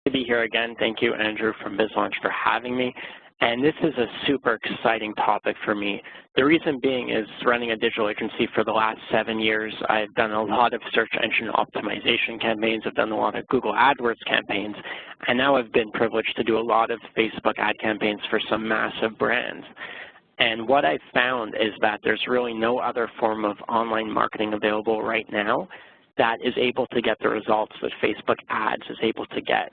To be here again. Thank you, Andrew from BizLaunch, for having me. And this is a super exciting topic for me. The reason being is running a digital agency for the last 7 years, I've done a lot of search engine optimization campaigns. I've done a lot of Google AdWords campaigns. And now I've been privileged to do a lot of Facebook ad campaigns for some massive brands. And what I've found is that there's really no other form of online marketing available right now that is able to get the results that Facebook ads is able to get.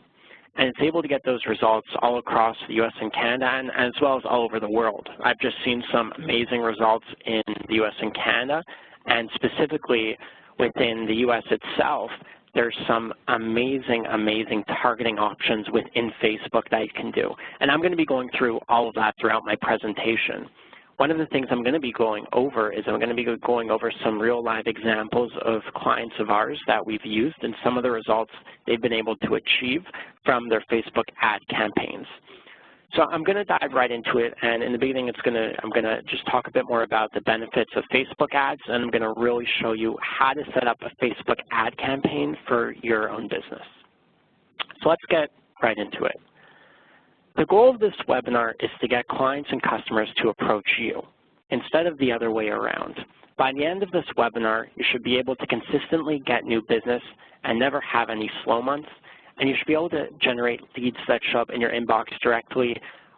And it's able to get those results all across the U.S. and Canada, and as well as all over the world. I've just seen some amazing results in the U.S. and Canada, and specifically within the U.S. itself, there's some amazing, amazing targeting options within Facebook that you can do. And I'm going to be going through all of that throughout my presentation. One of the things I'm going to be going over is I'm going to be going over some real live examples of clients of ours that we've used and some of the results they've been able to achieve from their Facebook ad campaigns. So I'm going to dive right into it, and in the beginning I'm going to just talk a bit more about the benefits of Facebook ads, and I'm going to really show you how to set up a Facebook ad campaign for your own business. So let's get right into it. The goal of this webinar is to get clients and customers to approach you instead of the other way around. By the end of this webinar, you should be able to consistently get new business and never have any slow months, and you should be able to generate leads that show up in your inbox directly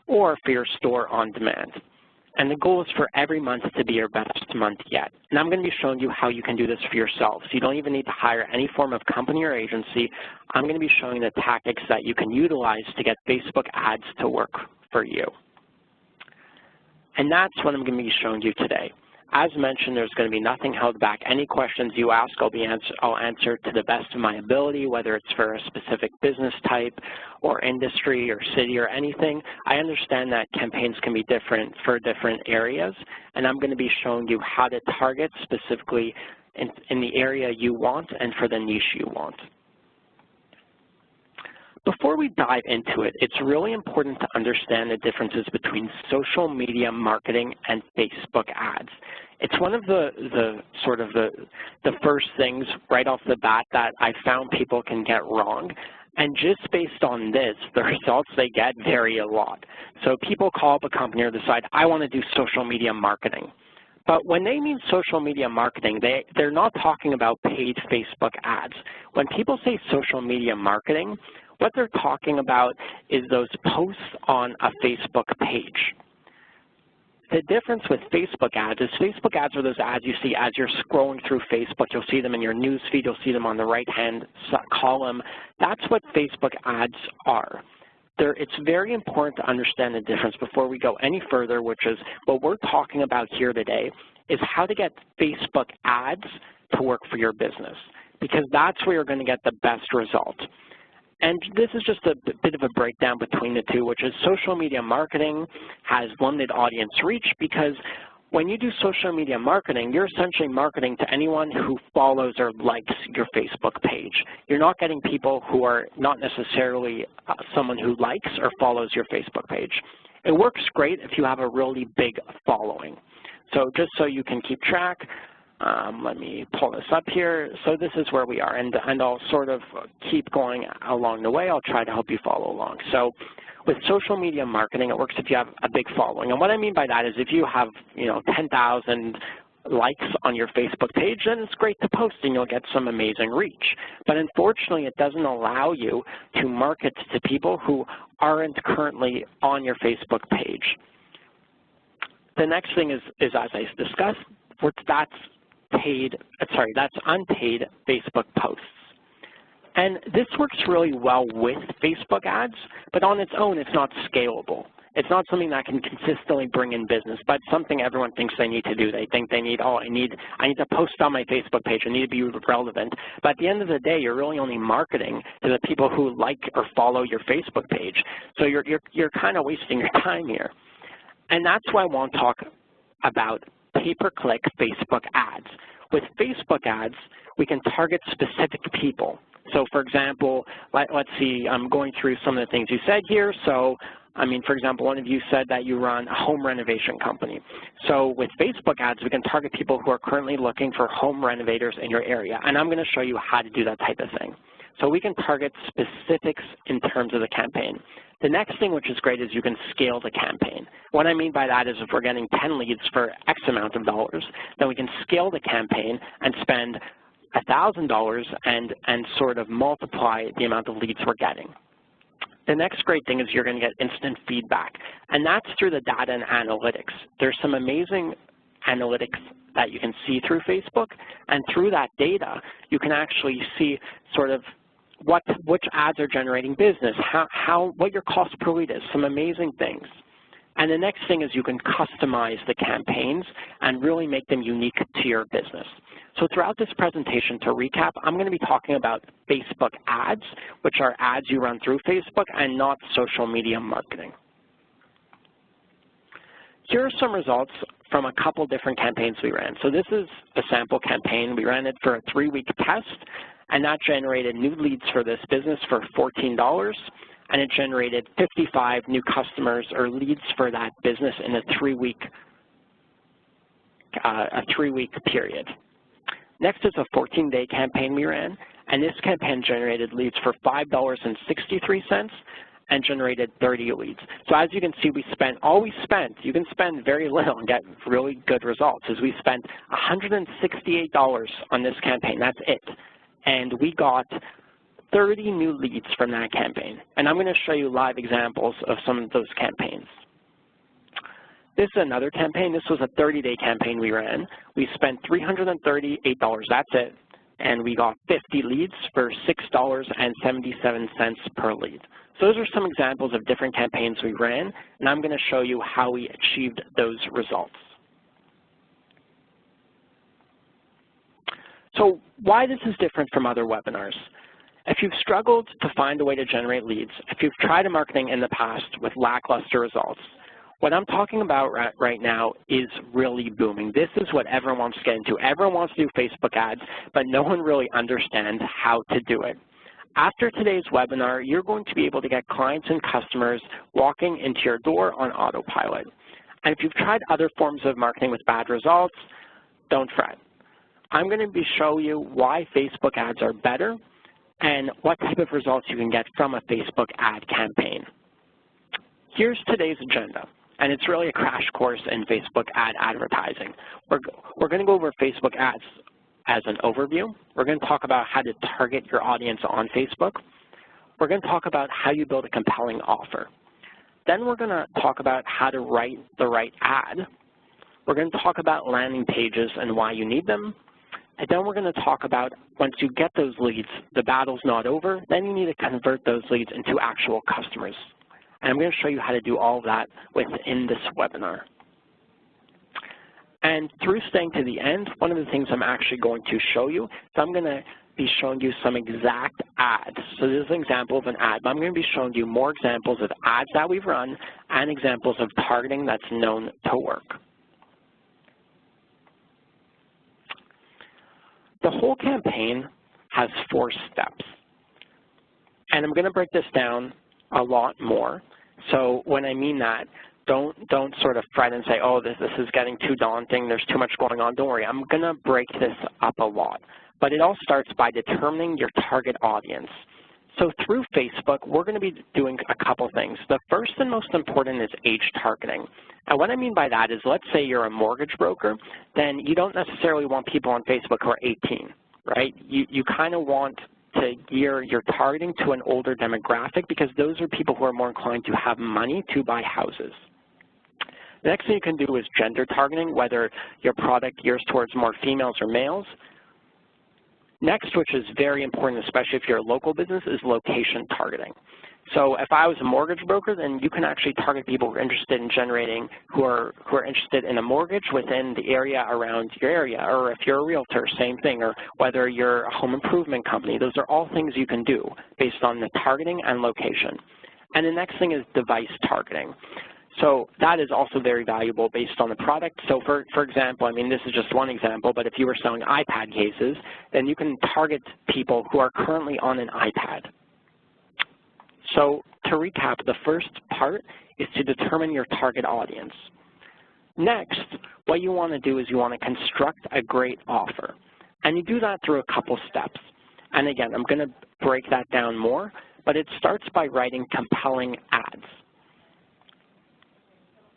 or for your store on demand. And the goal is for every month to be your best month yet. And I'm going to be showing you how you can do this for yourself. So you don't even need to hire any form of company or agency. I'm going to be showing the tactics that you can utilize to get Facebook ads to work for you. And that's what I'm going to be showing you today. As mentioned, there's going to be nothing held back. Any questions you ask, I'll answer to the best of my ability, whether it's for a specific business type or industry or city or anything. I understand that campaigns can be different for different areas, and I'm going to be showing you how to target specifically in the area you want and for the niche you want. Before we dive into it, it's really important to understand the differences between social media marketing and Facebook ads. It's one of the first things right off the bat that I found people can get wrong. And just based on this, the results they get vary a lot. So people call up a company or decide, I want to do social media marketing. But when they mean social media marketing, they're not talking about paid Facebook ads. When people say social media marketing, what they're talking about is those posts on a Facebook page. The difference with Facebook ads is Facebook ads are those ads you see as you're scrolling through Facebook. You'll see them in your news feed. You'll see them on the right-hand column. That's what Facebook ads are. It's very important to understand the difference before we go any further, which is what we're talking about here today is how to get Facebook ads to work for your business, because that's where you're going to get the best result. And this is just a bit of a breakdown between the two, which is social media marketing has limited audience reach because when you do social media marketing, you're essentially marketing to anyone who follows or likes your Facebook page. You're not getting people who are not necessarily someone who likes or follows your Facebook page. It works great if you have a really big following. So just so you can keep track, let me pull this up here. So this is where we are, and I'll sort of keep going along the way. I'll try to help you follow along. So with social media marketing, it works if you have a big following. And what I mean by that is if you have, 10,000 likes on your Facebook page, then it's great to post and you'll get some amazing reach. But unfortunately, it doesn't allow you to market to people who aren't currently on your Facebook page. The next thing is as I discussed, that's unpaid Facebook posts. And this works really well with Facebook ads, but on its own, it's not scalable. It's not something that can consistently bring in business, but something everyone thinks they need to do. They think they need, I need to post on my Facebook page. I need to be relevant. But at the end of the day, you're really only marketing to the people who like or follow your Facebook page. So you're kind of wasting your time here. And that's why I want to talk about pay-per-click Facebook ads. With Facebook ads, we can target specific people. So for example, let's see, I'm going through some of the things you said here. So, for example, one of you said that you run a home renovation company. So with Facebook ads, we can target people who are currently looking for home renovators in your area. And I'm going to show you how to do that type of thing. So we can target specifics in terms of the campaign. The next thing which is great is you can scale the campaign. What I mean by that is if we're getting 10 leads for X amount of dollars, then we can scale the campaign and spend $1,000 and sort of multiply the amount of leads we're getting. The next great thing is you're going to get instant feedback, and that's through the data and analytics. There's some amazing analytics that you can see through Facebook, and through that data, you can actually see sort of which ads are generating business, what your cost per lead is, some amazing things. And the next thing is you can customize the campaigns and really make them unique to your business. So throughout this presentation, to recap, I'm going to be talking about Facebook ads, which are ads you run through Facebook and not social media marketing. Here are some results from a couple different campaigns we ran. So this is a sample campaign. We ran it for a 3-week test, and that generated new leads for this business for $14, and it generated 55 new customers or leads for that business in a 3-week period. Next is a 14-day campaign we ran, and this campaign generated leads for $5.63 and generated 30 leads. So as you can see, we spent, you can spend very little and get really good results, is we spent $168 on this campaign, that's it. And we got 30 new leads from that campaign. And I'm going to show you live examples of some of those campaigns. This is another campaign. This was a 30-day campaign we ran. We spent $338, that's it, and we got 50 leads for $6.77 per lead. So those are some examples of different campaigns we ran, and I'm going to show you how we achieved those results. So why this is different from other webinars. If you've struggled to find a way to generate leads, if you've tried marketing in the past with lackluster results, what I'm talking about right now is really booming. This is what everyone wants to get into. Everyone wants to do Facebook ads, but no one really understands how to do it. After today's webinar, you're going to be able to get clients and customers walking into your door on autopilot. And if you've tried other forms of marketing with bad results, don't fret. I'm going to show you why Facebook ads are better and what type of results you can get from a Facebook ad campaign. Here's today's agenda, and it's really a crash course in Facebook ad advertising. We're going to go over Facebook ads as an overview. We're going to talk about how to target your audience on Facebook. We're going to talk about how you build a compelling offer. Then we're going to talk about how to write the right ad. We're going to talk about landing pages and why you need them. And then we're going to talk about, once you get those leads, the battle's not over, then you need to convert those leads into actual customers. And I'm going to show you how to do all of that within this webinar. And through staying to the end, one of the things I'm actually going to show you, so I'm going to be showing you some exact ads. So this is an example of an ad, but I'm going to be showing you more examples of ads that we've run and examples of targeting that's known to work. The whole campaign has 4 steps, and I'm going to break this down a lot more. So when I mean that, don't sort of fret and say, oh, this is getting too daunting, there's too much going on. Don't worry, I'm going to break this up a lot. But it all starts by determining your target audience. So through Facebook, we're going to be doing a couple things. The first and most important is age targeting. And what I mean by that is, let's say you're a mortgage broker, then you don't necessarily want people on Facebook who are 18, right? You kind of want to gear your targeting to an older demographic because those are people who are more inclined to have money to buy houses. The next thing you can do is gender targeting, whether your product gears towards more females or males. Next, which is very important, especially if you're a local business, is location targeting. So if I was a mortgage broker, then you can actually target people who are interested in generating, who are interested in a mortgage within the area around your area, or if you're a realtor, same thing, or whether you're a home improvement company. Those are all things you can do based on the targeting and location. And the next thing is device targeting. So that is also very valuable based on the product. So for example, I mean, this is just one example, but if you were selling iPad cases, then you can target people who are currently on an iPad. So to recap, the first part is to determine your target audience. Next, what you want to do is you want to construct a great offer. And you do that through a couple steps. And again, I'm going to break that down more, but it starts by writing compelling ads.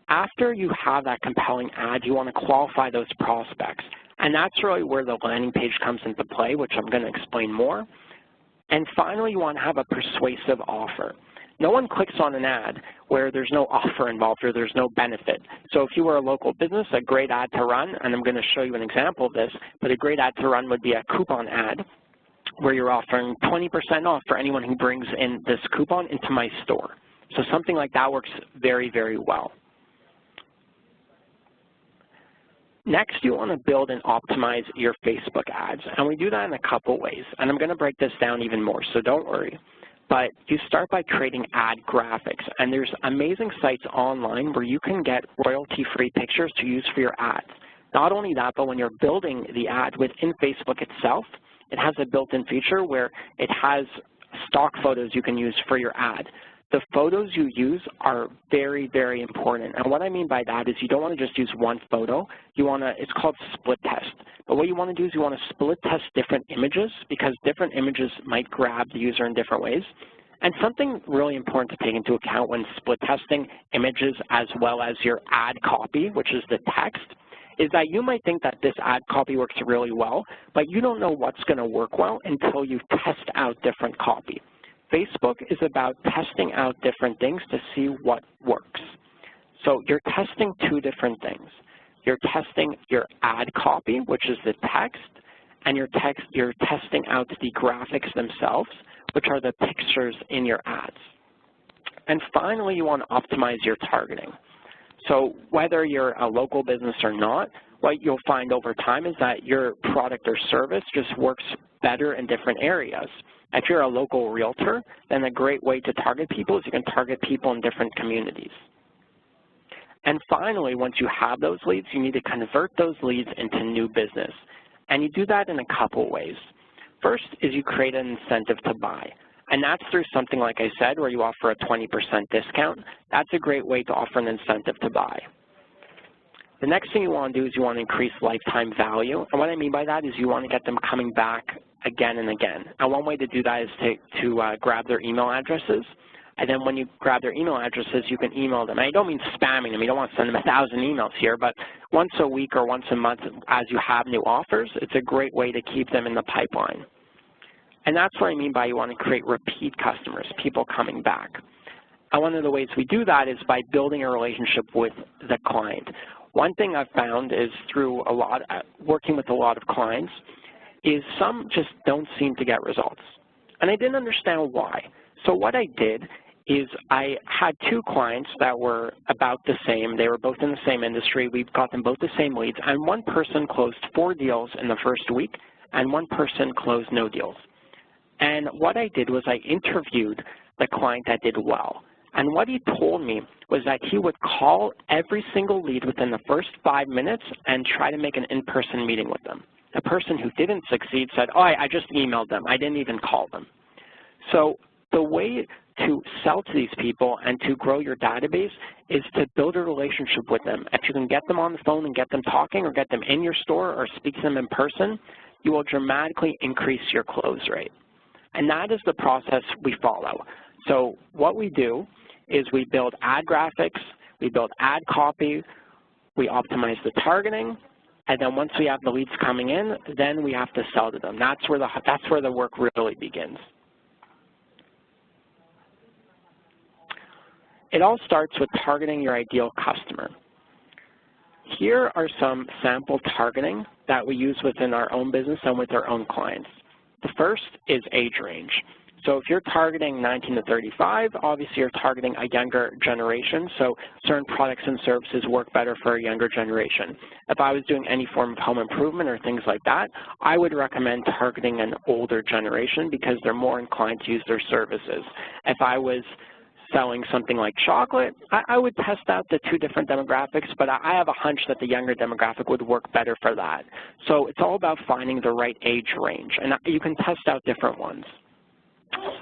After you have that compelling ad, you want to qualify those prospects. And that's really where the landing page comes into play, which I'm going to explain more. And finally, you want to have a persuasive offer. No one clicks on an ad where there's no offer involved or there's no benefit. So if you were a local business, a great ad to run, and I'm going to show you an example of this, but a great ad to run would be a coupon ad where you're offering 20% off for anyone who brings in this coupon into my store. So something like that works very, very well. Next, you want to build and optimize your Facebook ads, and we do that in a couple ways, and I'm going to break this down even more, so don't worry. But you start by creating ad graphics, and there's amazing sites online where you can get royalty-free pictures to use for your ads. Not only that, but when you're building the ad within Facebook itself, it has a built-in feature where it has stock photos you can use for your ad. The photos you use are very, very important. And what I mean by that is you don't want to just use one photo. You want to, it's called split test. But what you want to do is you want to split test different images because different images might grab the user in different ways. And something really important to take into account when split testing images as well as your ad copy, which is the text, is that you might think that this ad copy works really well, but you don't know what's going to work well until you test out different copy. Facebook is about testing out different things to see what works. So you're testing two different things. You're testing your ad copy, which is the text, and you're testing out the graphics themselves, which are the pictures in your ads. And finally, you want to optimize your targeting. So whether you're a local business or not, what you'll find over time is that your product or service just works better in different areas. If you're a local realtor, then a great way to target people is you can target people in different communities. And finally, once you have those leads, you need to convert those leads into new business. And you do that in a couple ways. First is you create an incentive to buy. And that's through something like I said where you offer a 20% discount. That's a great way to offer an incentive to buy. The next thing you want to do is you want to increase lifetime value. And what I mean by that is you want to get them coming back again and again. And one way to do that is to grab their email addresses. And then when you grab their email addresses, you can email them. And I don't mean spamming them. You don't want to send them 1,000 emails here. But once a week or once a month as you have new offers, it's a great way to keep them in the pipeline. And that's what I mean by you want to create repeat customers, people coming back. And one of the ways we do that is by building a relationship with the client. One thing I've found is through working with a lot of clients is some just don't seem to get results. And I didn't understand why. So what I did is I had two clients that were about the same. They were both in the same industry. We got them both the same leads. And one person closed 4 deals in the first week, and one person closed no deals. And what I did was I interviewed the client that did well. And what he told me was that he would call every single lead within the first 5 minutes and try to make an in-person meeting with them. The person who didn't succeed said, oh, I just emailed them. I didn't even call them. So the way to sell to these people and to grow your database is to build a relationship with them. If you can get them on the phone and get them talking or get them in your store or speak to them in person, you will dramatically increase your close rate. And that is the process we follow. So what we do is we build ad graphics, we build ad copy, we optimize the targeting, and then once we have the leads coming in, then we have to sell to them. That's where the work really begins. It all starts with targeting your ideal customer. Here are some sample targeting that we use within our own business and with our own clients. The first is age range. So if you're targeting 19 to 35, obviously you're targeting a younger generation, so certain products and services work better for a younger generation. If I was doing any form of home improvement or things like that, I would recommend targeting an older generation because they're more inclined to use their services. If I was selling something like chocolate, I would test out the two different demographics, but I have a hunch that the younger demographic would work better for that. So it's all about finding the right age range, and you can test out different ones.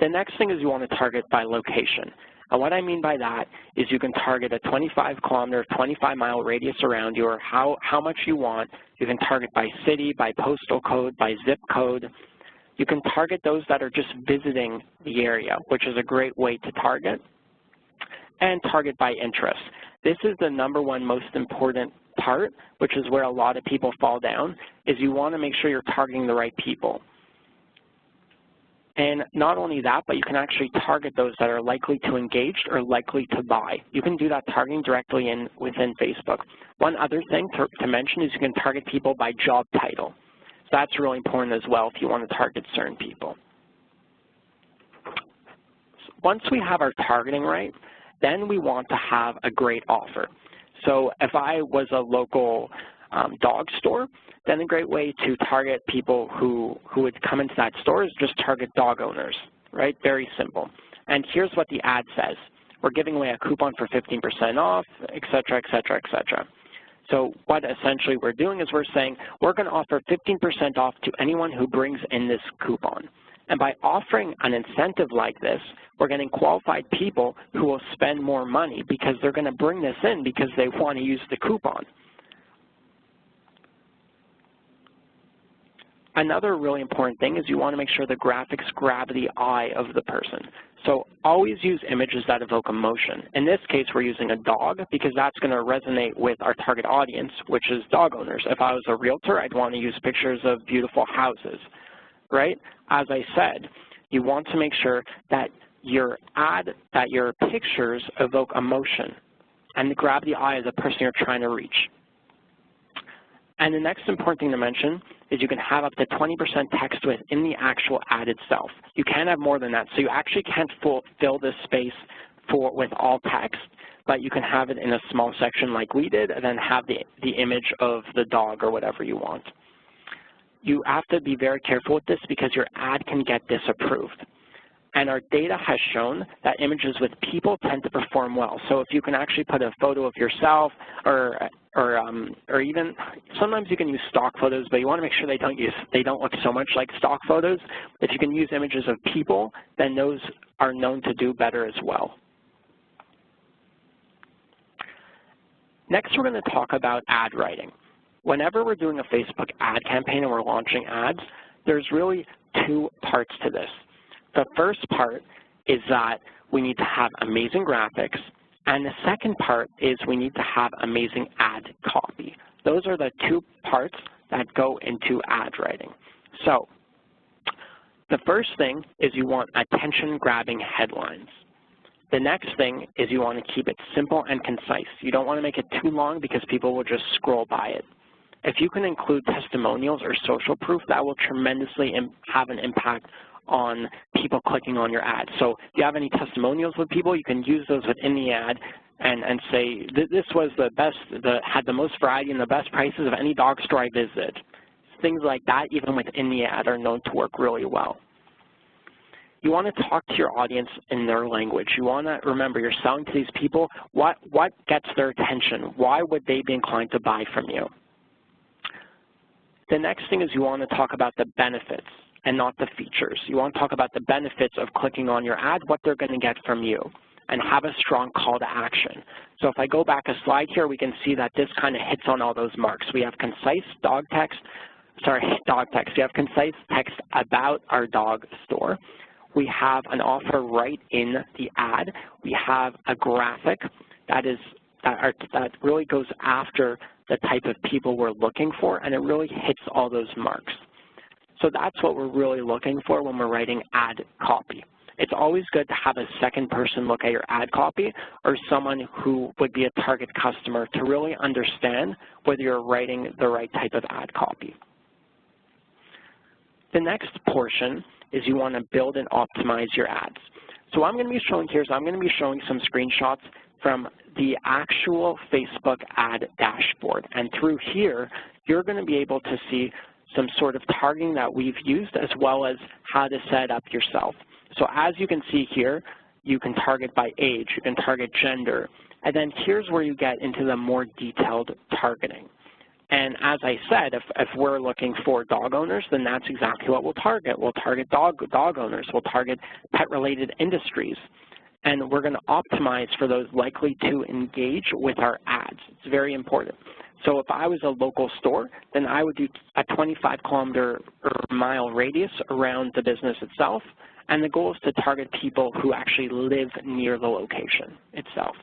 The next thing is you want to target by location. And what I mean by that is you can target a 25-kilometer, 25-mile radius around you or how much you want. You can target by city, by postal code, by zip code. You can target those that are just visiting the area, which is a great way to target, and target by interest. This is the #1 most important part, which is where a lot of people fall down, is you want to make sure you're targeting the right people. And not only that, but you can actually target those that are likely to engage or likely to buy. You can do that targeting directly within Facebook. One other thing to mention is you can target people by job title. So that's really important as well if you want to target certain people. So once we have our targeting right, then we want to have a great offer. So if I was a local dog store, then a great way to target people who would come into that store is just target dog owners, right? Very simple. And here's what the ad says. We're giving away a coupon for 15% off, et cetera, et cetera, et cetera. So what essentially we're doing is we're saying we're going to offer 15% off to anyone who brings in this coupon. And by offering an incentive like this, we're getting qualified people who will spend more money because they're going to bring this in because they want to use the coupon. Another really important thing is you want to make sure the graphics grab the eye of the person. So always use images that evoke emotion. In this case, we're using a dog because that's going to resonate with our target audience, which is dog owners. If I was a realtor, I'd want to use pictures of beautiful houses, right? As I said, you want to make sure that your pictures evoke emotion and grab the eye of the person you're trying to reach. And the next important thing to mention is you can have up to 20% text within the actual ad itself. You can have more than that, so you actually can't fill this space with all text, but you can have it in a small section like we did and then have the image of the dog or whatever you want. You have to be very careful with this because your ad can get disapproved. And our data has shown that images with people tend to perform well. So if you can actually put a photo of yourself or even sometimes you can use stock photos, but you want to make sure they don't look so much like stock photos. If you can use images of people, then those are known to do better as well. Next, we're going to talk about ad writing. Whenever we're doing a Facebook ad campaign and we're launching ads, there's really two parts to this. The first part is that we need to have amazing graphics, and the second part is we need to have amazing ad copy. Those are the two parts that go into ad writing. So the first thing is you want attention-grabbing headlines. The next thing is you want to keep it simple and concise. You don't want to make it too long because people will just scroll by it. If you can include testimonials or social proof, that will tremendously have an impact on people clicking on your ad. So if you have any testimonials with people, you can use those within the ad and say, this was the best, had the most variety and the best prices of any dog store I visited. Things like that, even within the ad, are known to work really well. You want to talk to your audience in their language. You want to remember you're selling to these people. What gets their attention? Why would they be inclined to buy from you? The next thing is you want to talk about the benefits and not the features. You want to talk about the benefits of clicking on your ad, what they're going to get from you, and have a strong call to action. So if I go back a slide here, we can see that this kind of hits on all those marks. We have concise We have concise text about our dog store. We have an offer right in the ad. We have a graphic that really goes after the type of people we're looking for, and it really hits all those marks. So that's what we're really looking for when we're writing ad copy. It's always good to have a second person look at your ad copy or someone who would be a target customer to really understand whether you're writing the right type of ad copy. The next portion is you want to build and optimize your ads. So what I'm going to be showing here is I'm going to be showing some screenshots from the actual Facebook ad dashboard. And through here, you're going to be able to see some sort of targeting that we've used as well as how to set it up yourself. So as you can see here, you can target by age, you can target gender, and then here's where you get into the more detailed targeting. And as I said, if we're looking for dog owners, then that's exactly what we'll target. We'll target dog owners. We'll target pet-related industries. And we're going to optimize for those likely to engage with our ads. It's very important. So if I was a local store, then I would do a 25-kilometer or mile radius around the business itself, and the goal is to target people who actually live near the location itself.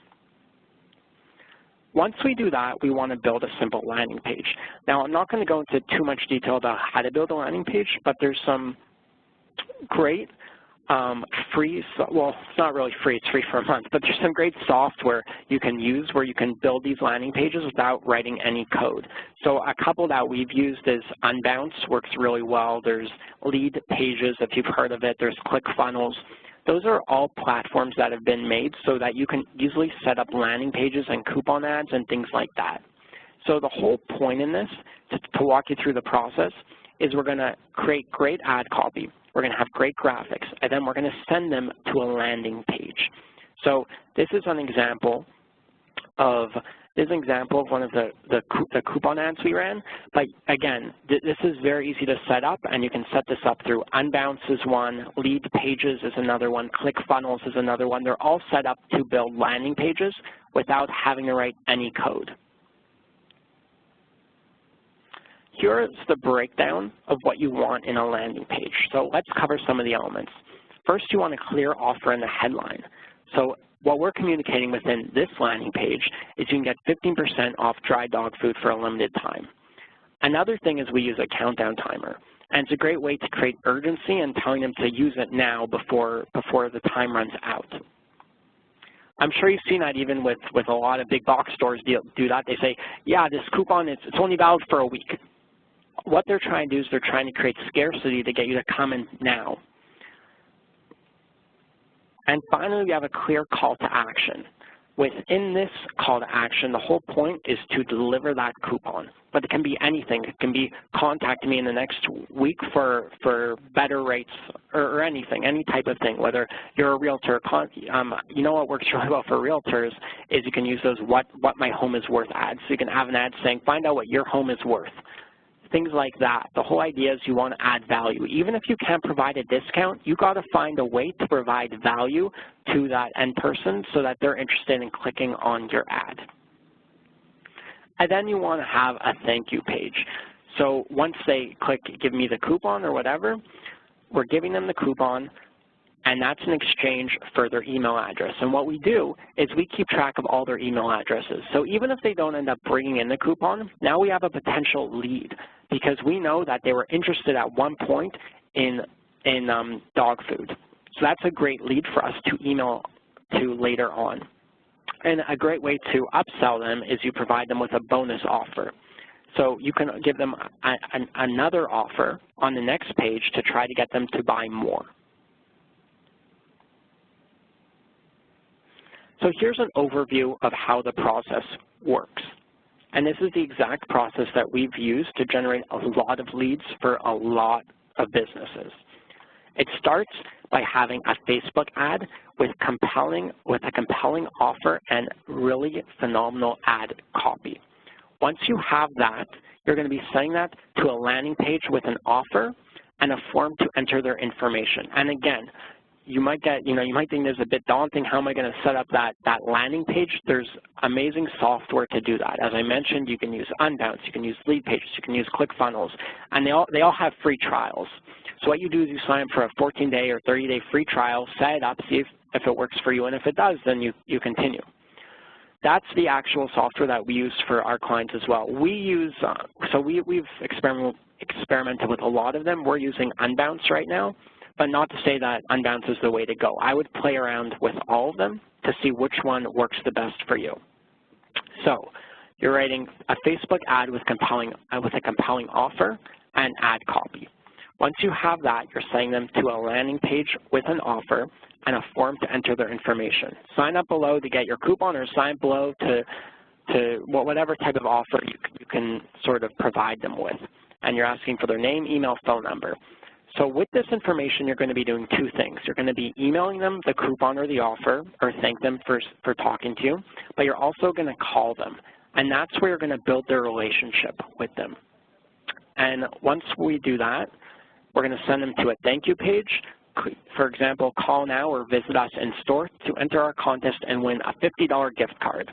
Once we do that, we want to build a simple landing page. Now, I'm not going to go into too much detail about how to build a landing page, but there's some great free, well, it's not really free, it's free for a month, but there's some great software you can use where you can build these landing pages without writing any code. So a couple that we've used is Unbounce, works really well. There's Lead Pages, if you've heard of it. There's ClickFunnels. Those are all platforms that have been made so that you can easily set up landing pages and coupon ads and things like that. So the whole point in this, to walk you through the process, is we're going to create great ad copy. We're going to have great graphics, and then we're going to send them to a landing page. So this is an example of one of the coupon ads we ran. But again, this is very easy to set up, and you can set this up through Unbounce is one, Lead Pages is another one, ClickFunnels is another one. They're all set up to build landing pages without having to write any code. Here's the breakdown of what you want in a landing page. So let's cover some of the elements. First, you want a clear offer in the headline. So what we're communicating within this landing page is you can get 15% off dry dog food for a limited time. Another thing is we use a countdown timer. And it's a great way to create urgency and telling them to use it now before the time runs out. I'm sure you've seen that even with a lot of big box stores do that. They say, yeah, this coupon, it's only valid for a week. What they're trying to do is they're trying to create scarcity to get you to come in now. And finally, we have a clear call to action. Within this call to action, the whole point is to deliver that coupon. But it can be anything. It can be contact me in the next week for better rates or anything, any type of thing, whether you're a realtor. You know what works really well for realtors is you can use those what my home is worth ads. So you can have an ad saying, find out what your home is worth. Things like that. The whole idea is you want to add value. Even if you can't provide a discount, you got to find a way to provide value to that end person so that they're interested in clicking on your ad. And then you want to have a thank you page. So once they click give me the coupon or whatever, we're giving them the coupon, and that's in exchange for their email address. And what we do is we keep track of all their email addresses. So even if they don't end up bringing in the coupon, now we have a potential lead because we know that they were interested at one point in dog food. So that's a great lead for us to email to later on. And a great way to upsell them is you provide them with a bonus offer. So you can give them another offer on the next page to try to get them to buy more. So here's an overview of how the process works. And this is the exact process that we've used to generate a lot of leads for a lot of businesses. It starts by having a Facebook ad with a compelling offer and really phenomenal ad copy. Once you have that, you're going to be sending that to a landing page with an offer and a form to enter their information. And again, you might think this is a bit daunting. How am I going to set up that landing page? There's amazing software to do that. As I mentioned, you can use Unbounce, you can use Lead Pages, you can use ClickFunnels, and they all have free trials. So what you do is you sign up for a 14-day or 30-day free trial, set it up, see if it works for you, and if it does, then you continue. That's the actual software that we use for our clients as well. We use, we've experimented with a lot of them. We're using Unbounce right now, but not to say that Unbounce is the way to go. I would play around with all of them to see which one works the best for you. So you're writing a Facebook ad with a compelling offer and ad copy. Once you have that, you're sending them to a landing page with an offer and a form to enter their information. Sign up below to get your coupon, or sign below to whatever type of offer you can sort of provide them with. And you're asking for their name, email, phone number. So with this information, you're going to be doing two things. You're going to be emailing them the coupon or the offer, or thank them for talking to you, but you're also going to call them. And that's where you're going to build their relationship with them. And once we do that, we're going to send them to a thank you page. For example, call now or visit us in store to enter our contest and win a $50 gift card.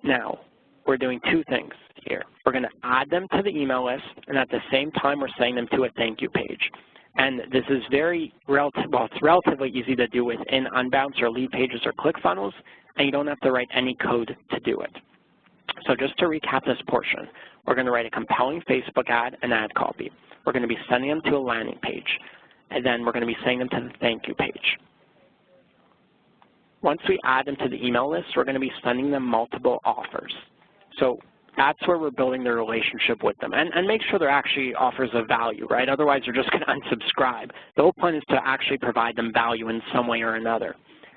Now, we're doing two things here. We're going to add them to the email list, and at the same time, we're sending them to a thank you page. And this is it's relatively easy to do within Unbounce or Lead Pages or ClickFunnels, and you don't have to write any code to do it. So just to recap this portion, we're going to write a compelling Facebook ad and ad copy. We're going to be sending them to a landing page, and then we're going to be sending them to the thank you page. Once we add them to the email list, we're going to be sending them multiple offers. So that's where we're building the relationship with them. And make sure they're actually offers of value, right? Otherwise, you're just going to unsubscribe. The whole point is to actually provide them value in some way or another.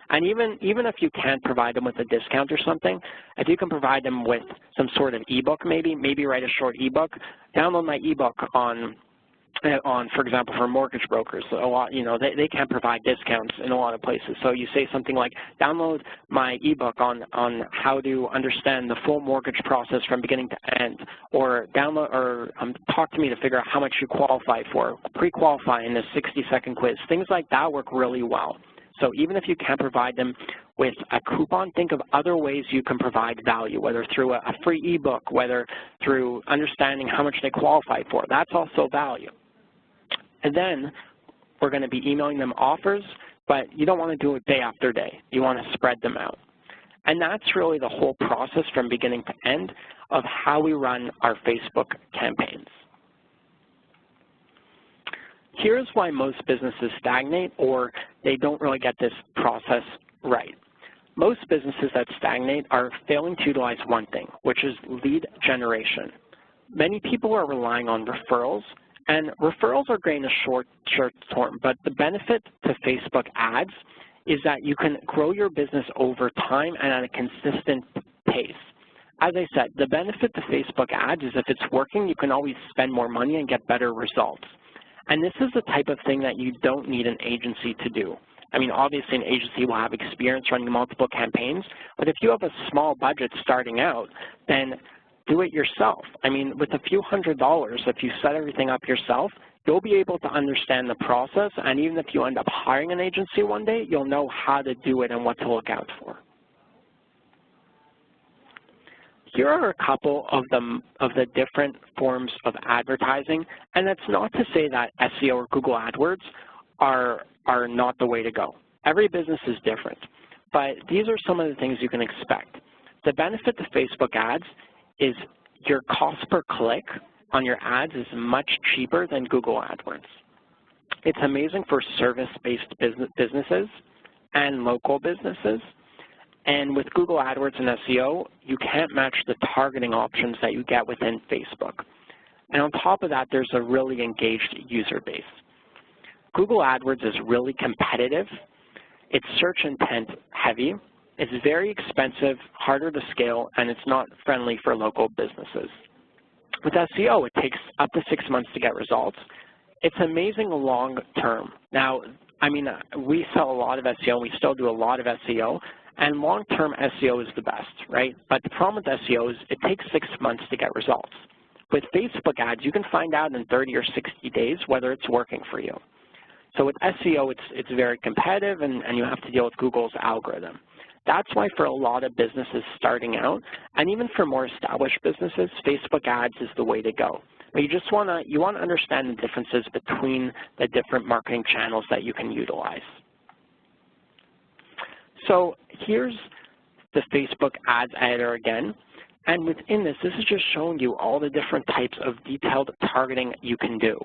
And even if you can't provide them with a discount or something, if you can provide them with some sort of ebook maybe write a short ebook, download my ebook on, for example, for mortgage brokers. A lot, they can't provide discounts in a lot of places. So you say something like, download my ebook on how to understand the full mortgage process from beginning to end, or talk to me to figure out how much you qualify for, pre-qualify in this 60-second quiz. Things like that work really well. So even if you can't provide them with a coupon, think of other ways you can provide value, whether through a free ebook, whether through understanding how much they qualify for. That's also value. And then we're going to be emailing them offers, but you don't want to do it day after day. You want to spread them out. And that's really the whole process from beginning to end of how we run our Facebook campaigns. Here's why most businesses stagnate or they don't really get this process right. Most businesses that stagnate are failing to utilize one thing, which is lead generation. Many people are relying on referrals, and referrals are great in a short term, but the benefit to Facebook ads is that you can grow your business over time and at a consistent pace. As I said, the benefit to Facebook ads is if it's working, you can always spend more money and get better results. And this is the type of thing that you don't need an agency to do. I mean, obviously an agency will have experience running multiple campaigns, but if you have a small budget starting out, then do it yourself. I mean, with a few $100s, if you set everything up yourself, you'll be able to understand the process, and even if you end up hiring an agency one day, you'll know how to do it and what to look out for. Here are a couple of the different forms of advertising, and that's not to say that SEO or Google AdWords are not the way to go. Every business is different, but these are some of the things you can expect. The benefit to Facebook ads is your cost per click on your ads is much cheaper than Google AdWords. It's amazing for service-based businesses and local businesses. And with Google AdWords and SEO, you can't match the targeting options that you get within Facebook. And on top of that, there's a really engaged user base. Google AdWords is really competitive. It's search intent heavy. It's very expensive, harder to scale, and it's not friendly for local businesses. With SEO, it takes up to 6 months to get results. It's amazing long term. Now, I mean, we sell a lot of SEO, and we still do a lot of SEO, and long-term SEO is the best, right? But the problem with SEO is it takes 6 months to get results. With Facebook ads, you can find out in 30 or 60 days whether it's working for you. So with SEO, it's very competitive, and you have to deal with Google's algorithm. That's why for a lot of businesses starting out, and even for more established businesses, Facebook ads is the way to go. But you just want to understand the differences between the different marketing channels that you can utilize. So here's the Facebook ads editor again. And within this is just showing you all the different types of detailed targeting you can do.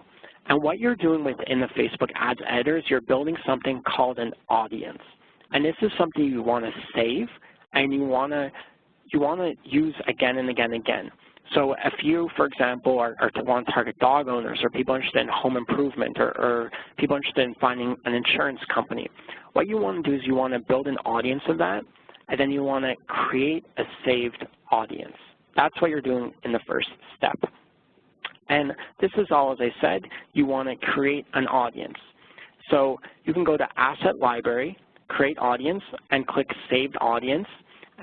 And what you're doing within the Facebook ads editor is you're building something called an audience. And this is something you want to save and you want to use again and again and again. So if you, for example, want to target dog owners or people interested in home improvement or people interested in finding an insurance company, what you want to do is you want to build an audience of that, and then you want to create a saved audience. That's what you're doing in the first step. And this is all, as I said, you want to create an audience. So you can go to Asset Library, Create Audience, and click Saved Audience,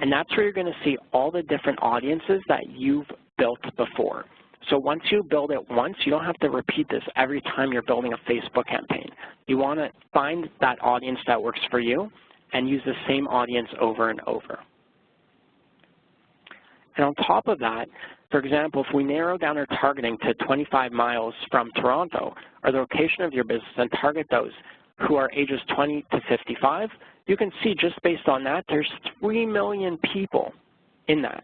and that's where you're going to see all the different audiences that you've built before. So once you build it once, you don't have to repeat this every time you're building a Facebook campaign. You want to find that audience that works for you and use the same audience over and over. And on top of that, for example, if we narrow down our targeting to 25 miles from Toronto, or the location of your business, and target those who are ages 20 to 55, you can see just based on that, there's 3 million people in that.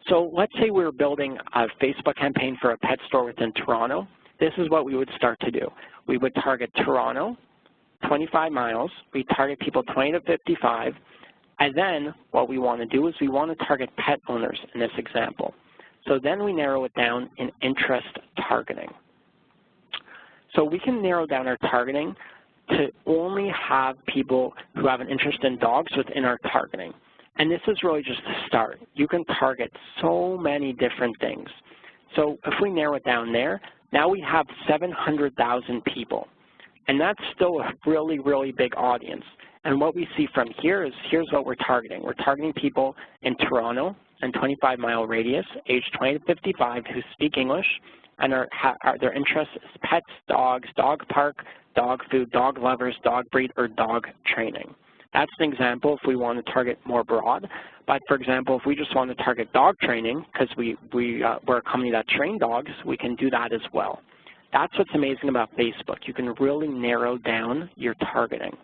So let's say we're building a Facebook campaign for a pet store within Toronto. This is what we would start to do. We would target Toronto, 25 miles. We target people 20 to 55. And then what we want to do is we want to target pet owners in this example. So then we narrow it down in interest targeting. So we can narrow down our targeting to only have people who have an interest in dogs within our targeting. And this is really just the start. You can target so many different things. So if we narrow it down there, now we have 700,000 people. And that's still a really, really big audience. And what we see from here is, here's what we're targeting. We're targeting people in Toronto and 25-mile radius, age 20 to 55, who speak English, and their interest is pets, dogs, dog park, dog food, dog lovers, dog breed, or dog training. That's an example if we want to target more broad. But for example, if we just want to target dog training, because we're a company that trains dogs, we can do that as well. That's what's amazing about Facebook. You can really narrow down your targeting.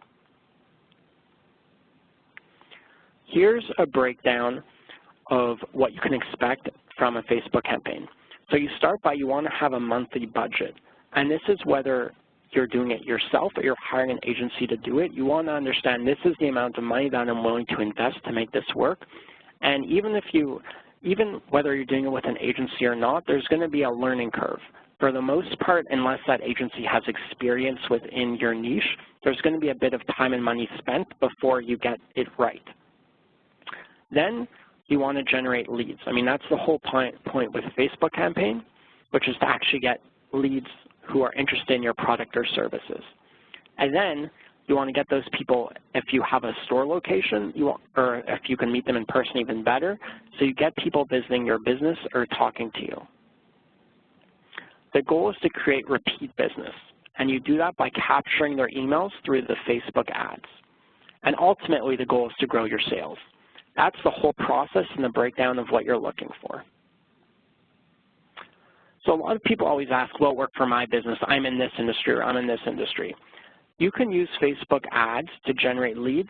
Here's a breakdown of what you can expect from a Facebook campaign. So you start by, you want to have a monthly budget. And this is whether you're doing it yourself or you're hiring an agency to do it. You want to understand this is the amount of money that I'm willing to invest to make this work. And even whether you're doing it with an agency or not, there's going to be a learning curve. For the most part, unless that agency has experience within your niche, there's going to be a bit of time and money spent before you get it right. Then you want to generate leads. I mean, that's the whole point with a Facebook campaign, which is to actually get leads who are interested in your product or services. And then you want to get those people, if you have a store location, or if you can meet them in person, even better, so you get people visiting your business or talking to you. The goal is to create repeat business, and you do that by capturing their emails through the Facebook ads. And ultimately, the goal is to grow your sales. That's the whole process and the breakdown of what you're looking for. So a lot of people always ask, well, work for my business, I'm in this industry, or I'm in this industry. You can use Facebook ads to generate leads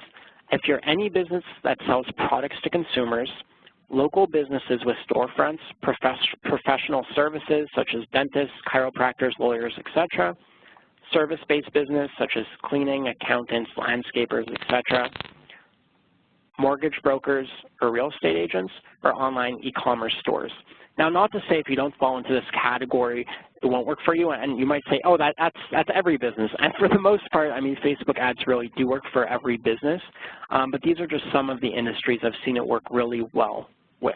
if you're any business that sells products to consumers, local businesses with storefronts, professional services such as dentists, chiropractors, lawyers, etc., service-based business such as cleaning, accountants, landscapers, etc., mortgage brokers or real estate agents, or online e-commerce stores. Now, not to say if you don't fall into this category, it won't work for you, and you might say, oh, that's every business. And for the most part, I mean, Facebook ads really do work for every business, but these are just some of the industries I've seen it work really well with.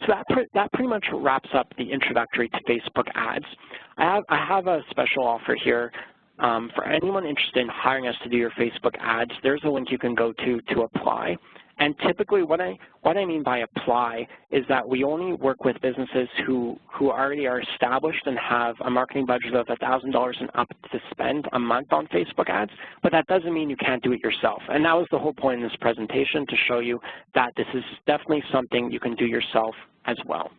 So that pretty much wraps up the introductory to Facebook ads. I have a special offer here. For anyone interested in hiring us to do your Facebook ads, there's a link you can go to apply. And typically what I mean by apply is that we only work with businesses who already are established and have a marketing budget of $1,000 and up to spend a month on Facebook ads, but that doesn't mean you can't do it yourself. And that was the whole point in this presentation, to show you that this is definitely something you can do yourself as well.